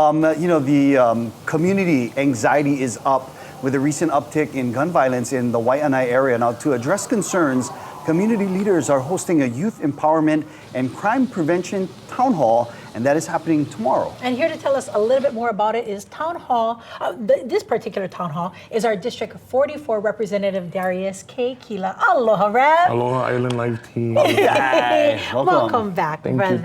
The community anxiety is up with a recent uptick in gun violence in the Waianae area. Now, to address concerns, community leaders are hosting a youth empowerment and crime prevention town hall, and that is happening tomorrow. And here to tell us a little bit more about it is Town Hall. This particular town hall is our District 44 Representative Darius Kila. Aloha, Rep. Aloha, Island Live team. Welcome back, thank brother.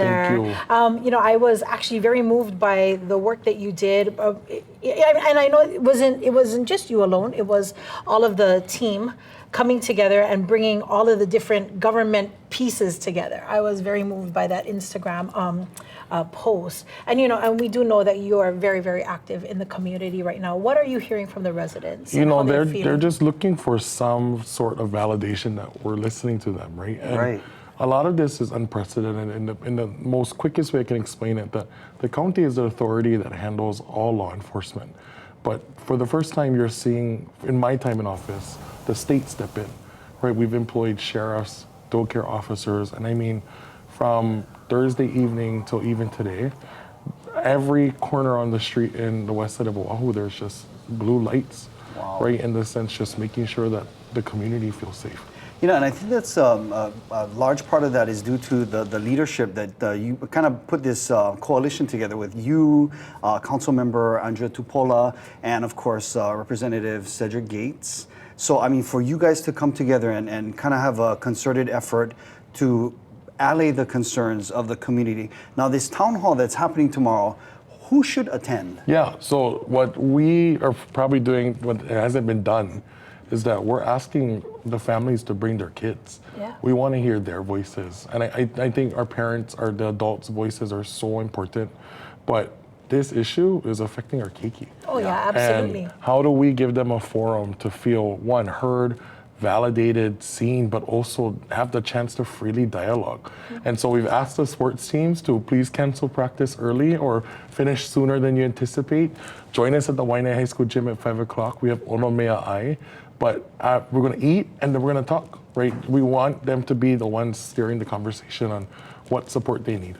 Thank you. I was actually very moved by the work that you did, and I know it wasn't just you alone. It was all of the team coming together and bringing all of the different government pieces together. I was very moved by that Instagram post. And we do know that you are very, very active in the community right now. What are you hearing from the residents? They're just looking for some sort of validation that we're listening to them, right? And right. A lot of this is unprecedented. In the most quickest way I can explain it, that the county is the authority that handles all law enforcement. But for the first time, you're seeing, in my time in office, the state step in, right? We've employed sheriffs, dog care officers, and I mean, from Thursday evening till even today, every corner on the street in the west side of Oahu, there's just blue lights, right? In the sense, just making sure that the community feels safe. And I think that's a large part of that is due to the leadership that you kind of put this coalition together with you, Council Member Andrea Tupola, and of course Representative Cedric Gates. So I mean, for you guys to come together and kind of have a concerted effort to allay the concerns of the community. Now, this town hall that's happening tomorrow, who should attend? Yeah, so what we are probably doing, what hasn't been done, is that we're asking the families to bring their kids. Yeah. We want to hear their voices. And I think our parents, the adults' voices are so important. But this issue is affecting our keiki. Oh, yeah, absolutely. And how do we give them a forum to feel, one, heard, validated, seen, but also have the chance to freely dialogue? Mm-hmm. And so we've asked the sports teams to please cancel practice early or finish sooner than you anticipate. Join us at the Waianae High School gym at 5 o'clock. We have Ono Mea Ai. But we're going to eat and then we're going to talk, right? We want them to be the ones steering the conversation on what support they need.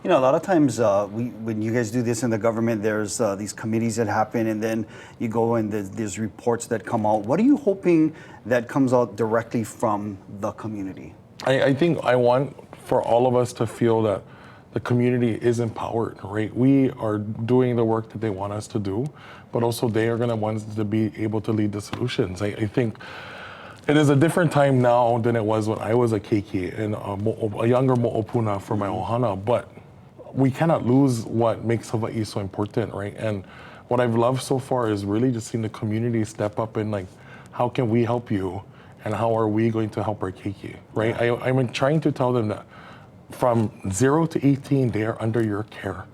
A lot of times when you guys do this in the government, there's these committees that happen, and then you go and there's reports that come out. What are you hoping that comes out directly from the community? I think I want for all of us to feel that the community is empowered, right? We are doing the work that they want us to do, but also they are going to want to be able to lead the solutions. I think it is a different time now than it was when I was a keiki and a younger mo'opuna for my ohana, but we cannot lose what makes Hawaii so important, right? And what I've loved so far is really just seeing the community step up and like, how can we help you? And how are we going to help our keiki, right? I'm trying to tell them that from 0 to 18, they are under your care,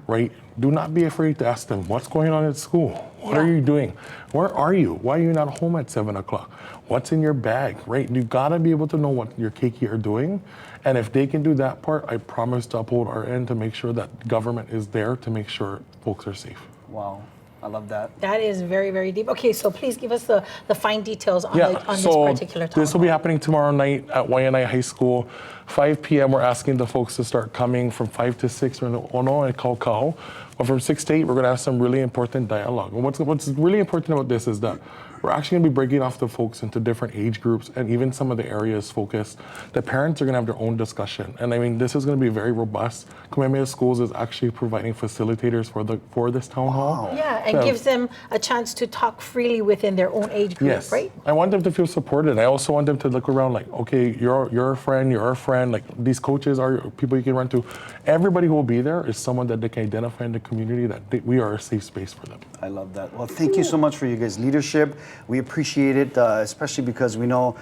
right? Do not be afraid to ask them, what's going on at school? What are you doing? Where are you? Why are you not home at 7 o'clock? What's in your bag, right? You gotta be able to know what your keiki are doing. And if they can do that part, I promise to uphold our end to make sure that government is there to make sure folks are safe. Wow. I love that. That is very, very deep. Okay, so please give us the fine details on this particular topic. This will be happening tomorrow night at Waianae High School. 5 p.m. We're asking the folks to start coming from 5 to 6 in Ono and Kaukau. But from 6 to 8, we're going to have some really important dialogue. And what's really important about this is that we're actually going to be breaking off the folks into different age groups and even some of the areas focused. The parents are going to have their own discussion. And I mean, this is going to be very robust. Kamehameha Schools is actually providing facilitators for this town hall. Yeah, and gives them a chance to talk freely within their own age group, right? I want them to feel supported. I also want them to look around like, okay, you're a friend, you're a friend. Like these coaches are people you can run to. Everybody who will be there is someone that they can identify in the community that we are a safe space for them. I love that. Well, thank you so much for you guys' leadership. We appreciate it, especially because we know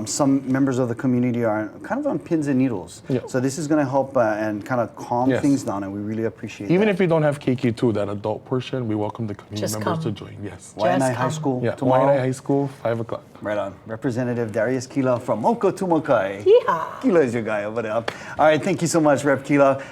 some members of the community are kind of on pins and needles. Yeah. So this is going to help and kind of calm things down, and we really appreciate it. Even if you don't have keiki too, that adult portion, we welcome the community members to join. Yes. Waianae High School tomorrow. Waianae High School, 5 o'clock. Right on. Representative Darius Kila from Moka Tumakai. Yeah. Kila is your guy over there. All right, thank you so much, Rep Kila.